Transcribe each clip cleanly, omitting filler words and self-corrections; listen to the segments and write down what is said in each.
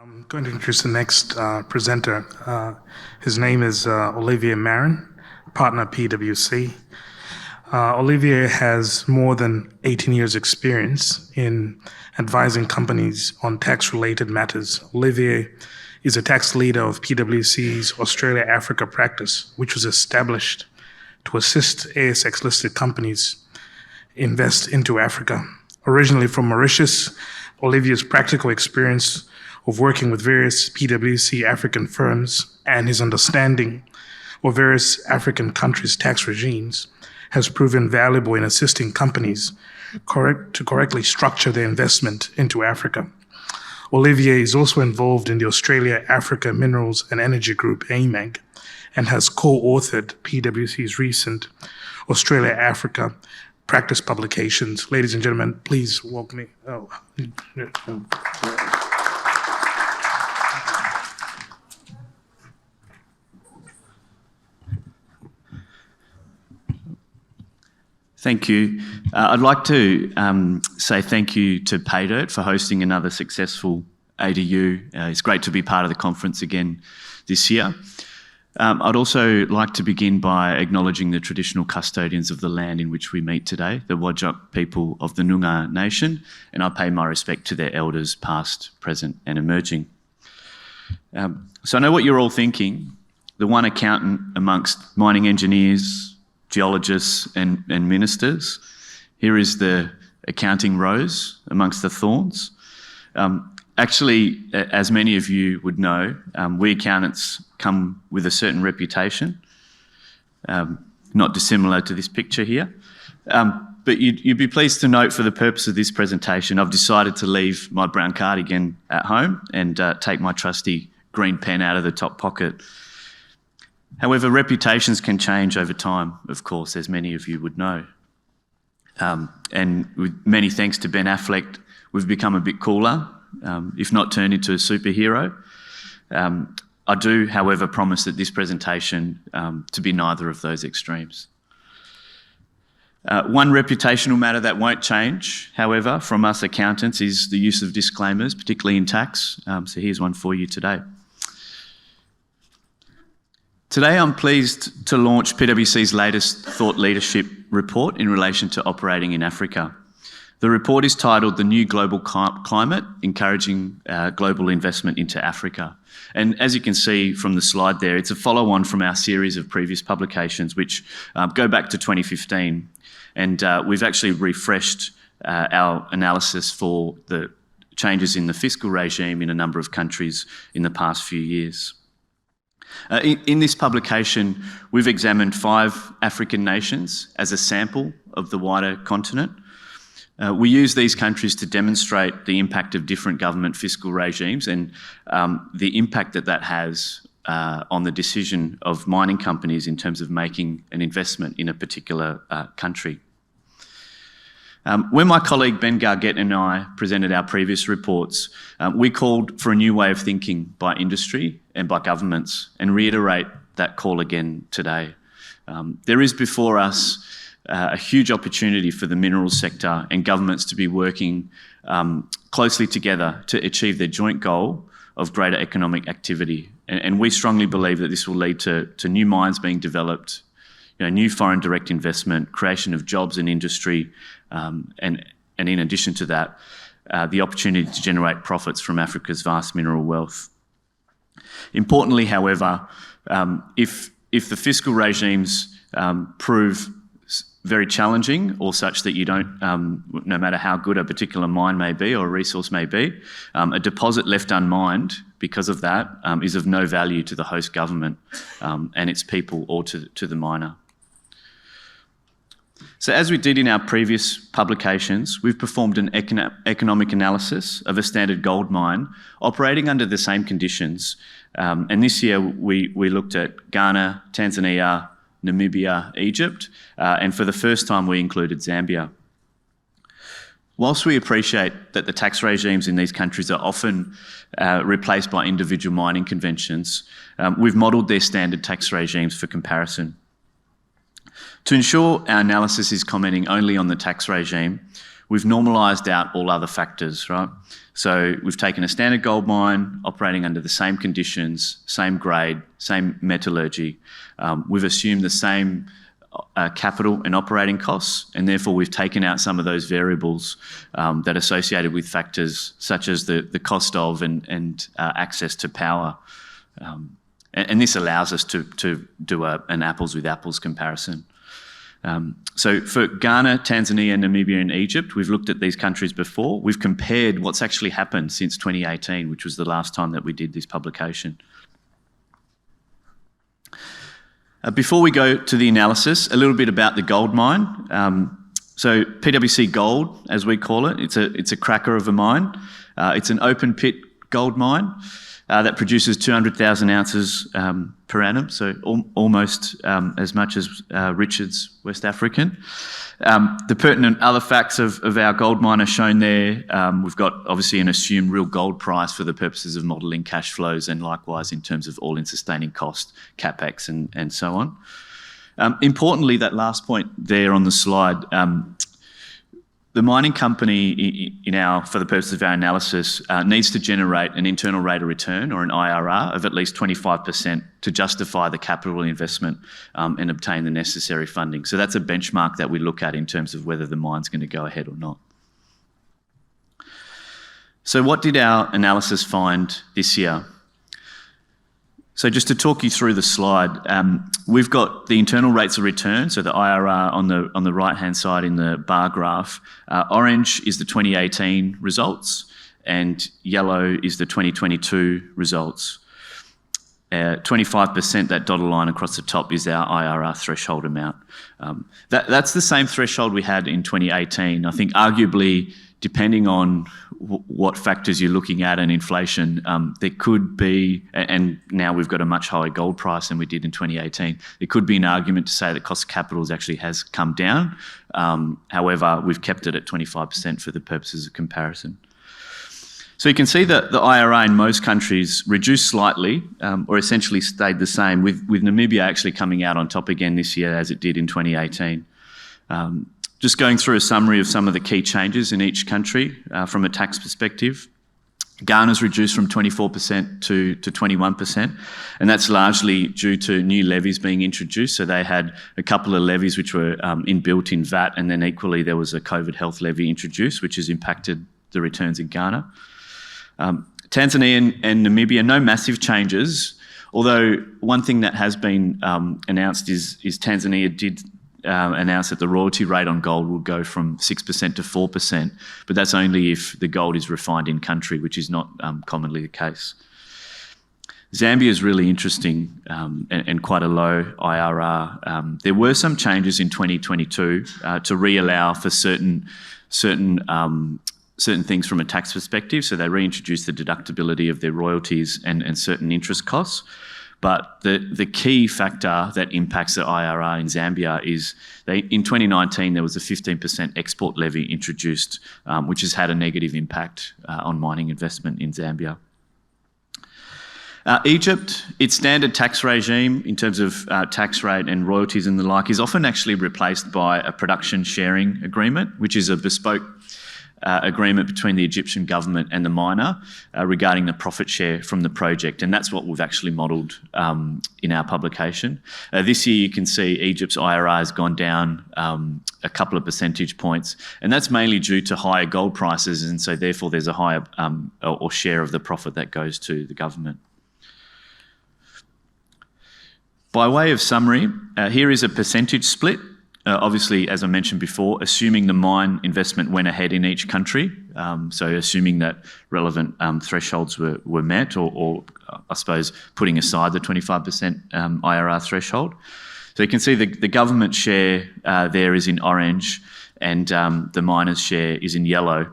I'm going to introduce the next presenter. His name is Olivier Marin, partner at PwC. Olivier has more than 18 years experience in advising companies on tax-related matters. Olivier is a tax leader of PwC's Australia-Africa practice, which was established to assist ASX-listed companies invest into Africa. Originally from Mauritius, Olivier's practical experience of working with various PwC African firms and his understanding of various African countries' tax regimes has proven valuable in assisting companies to correctly structure their investment into Africa. Olivier is also involved in the Australia-Africa Minerals and Energy Group, AMEG, and has co-authored PwC's recent Australia-Africa practice publications. Ladies and gentlemen, please welcome me. Thank you. I'd like to say thank you to PayDirt for hosting another successful ADU. It's great to be part of the conference again this year. I'd also like to begin by acknowledging the traditional custodians of the land in which we meet today, the Whadjuk people of the Noongar Nation, and I pay my respect to their elders past, present and emerging. So I know what you're all thinking. The one accountant amongst mining engineers, geologists and ministers. Here is the accounting rose amongst the thorns. Actually, as many of you would know, we accountants come with a certain reputation, not dissimilar to this picture here. But you'd be pleased to note, for the purpose of this presentation, I've decided to leave my brown cardigan at home and take my trusty green pen out of the top pocket. However, reputations can change over time, of course, as many of you would know. And with many thanks to Ben Affleck, we've become a bit cooler, if not turned into a superhero. I do, however, promise that this presentation to be neither of those extremes. One reputational matter that won't change, however, from us accountants is the use of disclaimers, particularly in tax. So here's one for you today. Today, I'm pleased to launch PwC's latest thought leadership report in relation to operating in Africa. The report is titled The New Global Climate, Encouraging Global Investment into Africa. And as you can see from the slide there, it's a follow-on from our series of previous publications, which go back to 2015. And we've actually refreshed our analysis for the changes in the fiscal regime in a number of countries in the past few years. In this publication, we've examined 5 African nations as a sample of the wider continent. We use these countries to demonstrate the impact of different government fiscal regimes and the impact that that has on the decision of mining companies in terms of making an investment in a particular country. When my colleague Ben Gargett and I presented our previous reports, we called for a new way of thinking by industry and by governments, and reiterate that call again today. There is before us a huge opportunity for the minerals sector and governments to be working closely together to achieve their joint goal of greater economic activity. And we strongly believe that this will lead to new mines being developed, new foreign direct investment, creation of jobs in industry, and in addition to that, the opportunity to generate profits from Africa's vast mineral wealth. Importantly, however, if the fiscal regimes prove very challenging or such that you don't, no matter how good a particular mine may be or a resource may be, a deposit left unmined because of that is of no value to the host government and its people or to the miner. So as we did in our previous publications, we've performed an economic analysis of a standard gold mine operating under the same conditions. And this year we looked at Ghana, Tanzania, Namibia, Egypt, and for the first time we included Zambia. Whilst we appreciate that the tax regimes in these countries are often replaced by individual mining conventions, we've modelled their standard tax regimes for comparison. To ensure our analysis is commenting only on the tax regime, we've normalised out all other factors, right? So we've taken a standard gold mine operating under the same conditions, same grade, same metallurgy. We've assumed the same capital and operating costs, and therefore we've taken out some of those variables that are associated with factors such as the cost of and access to power. And this allows us to do an apples with apples comparison. So for Ghana, Tanzania, Namibia and Egypt, we've looked at these countries before. We've compared what's actually happened since 2018, which was the last time that we did this publication. Before we go to the analysis, a little bit about the gold mine. So Pwc Gold, as we call it, it's a cracker of a mine. It's an open pit gold mine that produces 200,000 ounces per annum, so almost as much as Richard's West African. The pertinent other facts of our gold mine are shown there. We've got obviously an assumed real gold price for the purposes of modelling cash flows, and likewise in terms of all-in sustaining cost, capex and so on. Importantly, that last point there on the slide, the mining company, for the purpose of our analysis, needs to generate an internal rate of return, or an IRR, of at least 25% to justify the capital investment and obtain the necessary funding. So that's a benchmark that we look at in terms of whether the mine's going to go ahead or not. So what did our analysis find this year? So just to talk you through the slide, we've got the internal rates of return, so the IRR on the right-hand side in the bar graph. Orange is the 2018 results, and yellow is the 2022 results. 25%, that dotted line across the top, is our IRR threshold amount. That's the same threshold we had in 2018. I think arguably, depending on what factors you're looking at and inflation, there could be, and now we've got a much higher gold price than we did in 2018, there could be an argument to say that cost of capital actually has come down. However, we've kept it at 25% for the purposes of comparison. So you can see that the IRR in most countries reduced slightly, or essentially stayed the same, with Namibia actually coming out on top again this year as it did in 2018. Just going through a summary of some of the key changes in each country from a tax perspective. Ghana's reduced from 24% to 21%, and that's largely due to new levies being introduced. So they had a couple of levies which were inbuilt in VAT, and then equally there was a COVID health levy introduced, which has impacted the returns in Ghana. Tanzania and Namibia, no massive changes, although one thing that has been announced is Tanzania did announced that the royalty rate on gold will go from 6% to 4%, but that's only if the gold is refined in country, which is not commonly the case. Zambia is really interesting and quite a low IRR. There were some changes in 2022 to re-allow for certain things from a tax perspective, so they reintroduced the deductibility of their royalties and certain interest costs. But the key factor that impacts the IRR in Zambia is in 2019 there was a 15% export levy introduced, which has had a negative impact on mining investment in Zambia. Egypt, its standard tax regime in terms of tax rate and royalties and the like is often actually replaced by a production sharing agreement, which is a bespoke agreement between the Egyptian government and the miner regarding the profit share from the project, and that's what we've actually modelled in our publication. This year you can see Egypt's IRR has gone down a couple of percentage points, and that's mainly due to higher gold prices, and so therefore there's a higher or share of the profit that goes to the government. By way of summary, here is a percentage split. Obviously, as I mentioned before, assuming the mine investment went ahead in each country, so assuming that relevant thresholds were met, or I suppose putting aside the 25% IRR threshold. So you can see the government share there is in orange, and the miner's share is in yellow.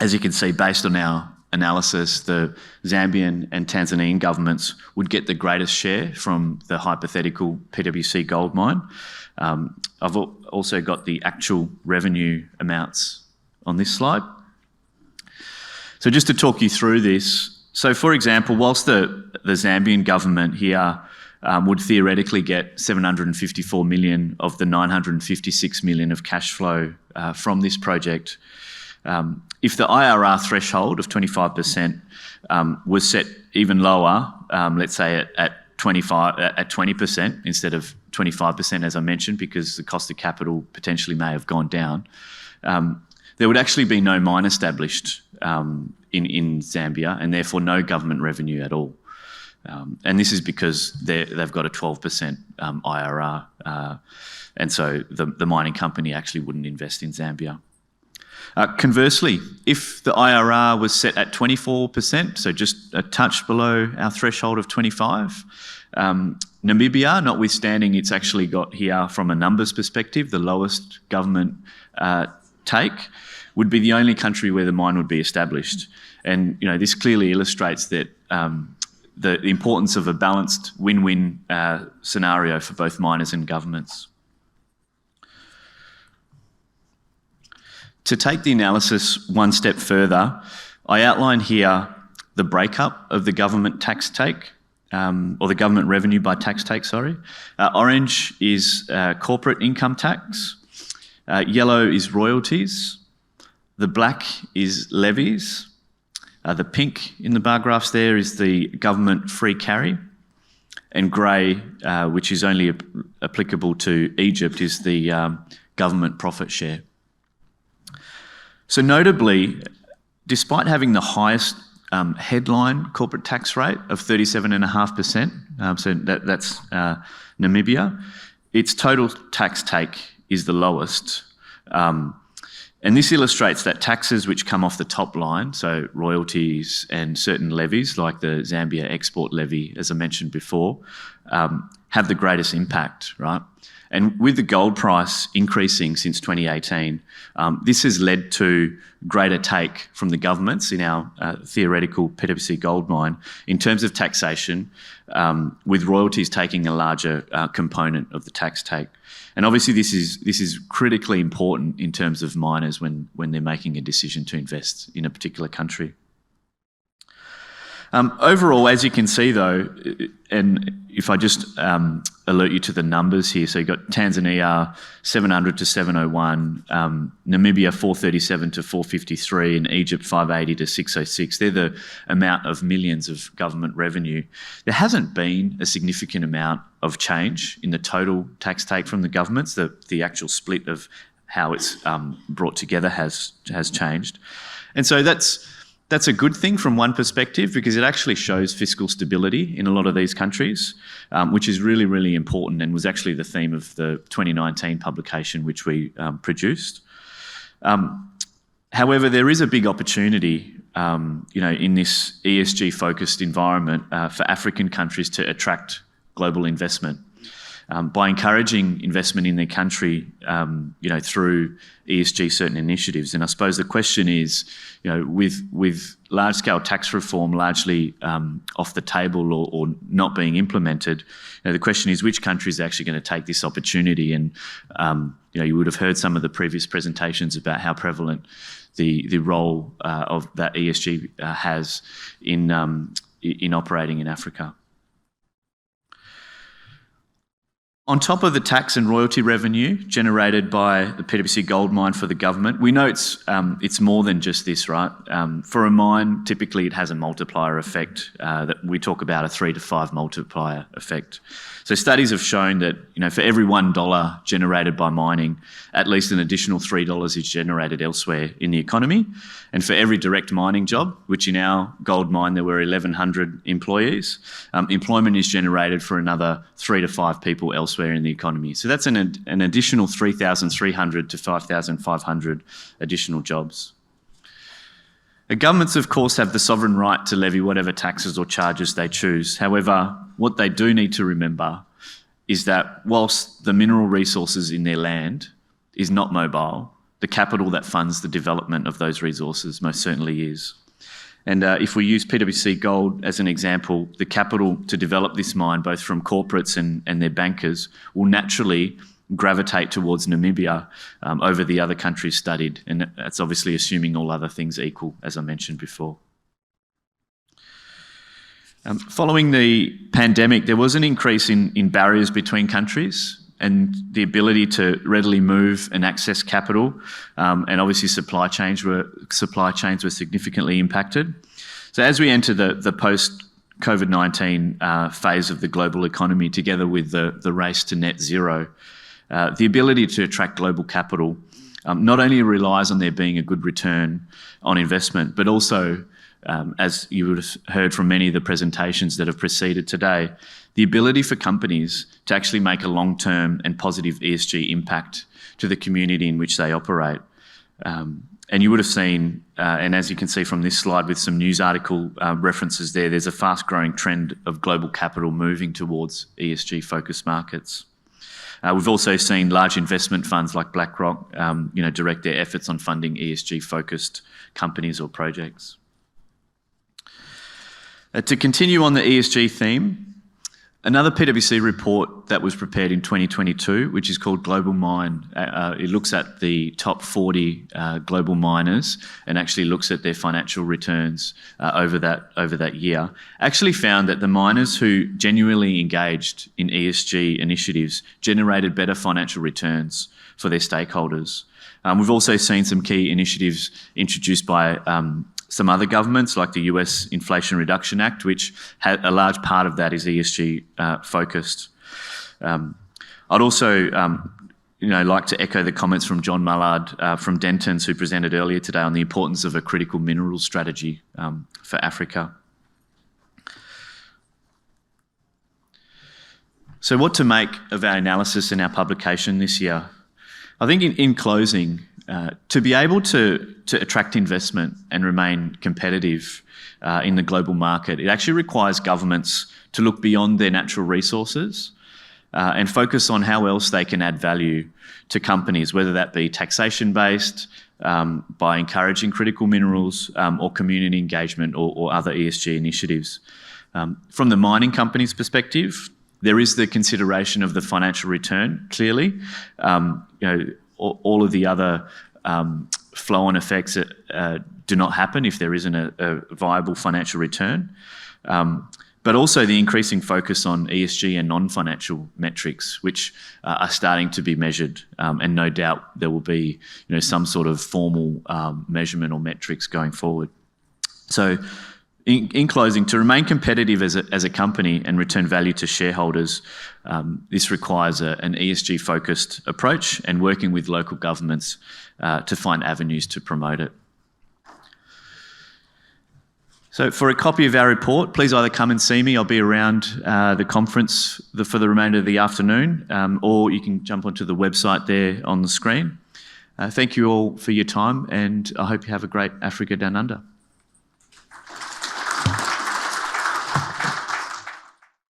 As you can see, based on our analysis, the Zambian and Tanzanian governments would get the greatest share from the hypothetical Pwc Gold mine. I've also got the actual revenue amounts on this slide. So just to talk you through this, so for example, whilst the Zambian government here would theoretically get 754 million of the 956 million of cash flow from this project. If the IRR threshold of 25% was set even lower, let's say at 20% instead of 25%, as I mentioned, because the cost of capital potentially may have gone down, there would actually be no mine established in Zambia, and therefore no government revenue at all. And this is because they've got a 12% IRR, and so the mining company actually wouldn't invest in Zambia. Conversely, if the IRR was set at 24%, so just a touch below our threshold of 25, Namibia, notwithstanding it's actually got here from a numbers perspective, the lowest government take, would be the only country where the mine would be established. And this clearly illustrates that the importance of a balanced win-win scenario for both miners and governments. To take the analysis one step further, I outline here the breakup of the government tax take, or the government revenue by tax take, sorry. Orange is corporate income tax, yellow is royalties, the black is levies, the pink in the bar graphs there is the government free carry, and grey, which is only applicable to Egypt, is the government profit share. So notably, despite having the highest headline corporate tax rate of 37.5%, so that's Namibia, its total tax take is the lowest. And this illustrates that taxes which come off the top line, so royalties and certain levies like the Zambia export levy, as I mentioned before, have the greatest impact, right? And with the gold price increasing since 2018, this has led to greater take from the governments in our theoretical Pwc Gold mine in terms of taxation, with royalties taking a larger component of the tax take. And obviously this is critically important in terms of miners when they're making a decision to invest in a particular country. Overall, as you can see though, and if I just alert you to the numbers here, so you've got Tanzania 700 to 701, Namibia 437 to 453, and Egypt 580 to 606. They're the amount of millions of government revenue. There hasn't been a significant amount of change in the total tax take from the governments. The actual split of how it's brought together has changed. And so that's a good thing from one perspective, because it actually shows fiscal stability in a lot of these countries, which is really, really important and was actually the theme of the 2019 publication which we produced. However, there is a big opportunity, in this ESG-focused environment for African countries to attract global investment. By encouraging investment in their country, through ESG certain initiatives. And I suppose the question is, with large-scale tax reform largely off the table or not being implemented, the question is which countries are actually going to take this opportunity. And you would have heard some of the previous presentations about how prevalent the role of that ESG has in operating in Africa. On top of the tax and royalty revenue generated by the Pwc Gold mine for the government, we know it's more than just this, right? For a mine, typically it has a multiplier effect that we talk about, a 3 to 5 multiplier effect. So studies have shown that for every $1 generated by mining, at least an additional $3 is generated elsewhere in the economy. And for every direct mining job, which in our gold mine there were 1,100 employees, employment is generated for another 3 to 5 people elsewhere in the economy. So that's an additional 3,300 to 5,500 additional jobs. The governments, of course, have the sovereign right to levy whatever taxes or charges they choose. However, what they do need to remember is that whilst the mineral resources in their land is not mobile, the capital that funds the development of those resources most certainly is. And if we use Pwc Gold as an example, the capital to develop this mine, both from corporates and their bankers, will naturally gravitate towards Namibia over the other countries studied. And that's obviously assuming all other things equal, as I mentioned before. Following the pandemic, there was an increase in barriers between countries and the ability to readily move and access capital, and obviously supply chains were significantly impacted. So as we enter the post-COVID-19 phase of the global economy, together with the race to net zero, the ability to attract global capital not only relies on there being a good return on investment, but also, as you would have heard from many of the presentations that have preceded today, the ability for companies to actually make a long-term and positive ESG impact to the community in which they operate. And you would have seen, and as you can see from this slide with some news article references there's a fast-growing trend of global capital moving towards ESG-focused markets. We've also seen large investment funds like BlackRock, direct their efforts on funding ESG-focused companies or projects. To continue on the ESG theme, another PwC report that was prepared in 2022, which is called Global Mine, it looks at the top 40 global miners and actually looks at their financial returns over that year, actually found that the miners who genuinely engaged in ESG initiatives generated better financial returns for their stakeholders. We've also seen some key initiatives introduced by some other governments, like the US Inflation Reduction Act, which had a large part of that is ESG focused. I'd also like to echo the comments from John Mullard from Dentons, who presented earlier today on the importance of a critical mineral strategy for Africa. So what to make of our analysis and our publication this year? I think in closing, to be able to attract investment and remain competitive in the global market, it actually requires governments to look beyond their natural resources and focus on how else they can add value to companies, whether that be taxation-based, by encouraging critical minerals, or community engagement or other ESG initiatives. From the mining company's perspective, there is the consideration of the financial return, clearly. All of the other flow-on effects do not happen if there isn't a viable financial return. But also the increasing focus on ESG and non-financial metrics, which are starting to be measured, and no doubt there will be some sort of formal measurement or metrics going forward. So in closing, to remain competitive as a company and return value to shareholders, this requires an ESG-focused approach and working with local governments to find avenues to promote it. So for a copy of our report, please either come and see me. I'll be around the conference for the remainder of the afternoon, or you can jump onto the website there on the screen. Thank you all for your time, and I hope you have a great Africa Down Under.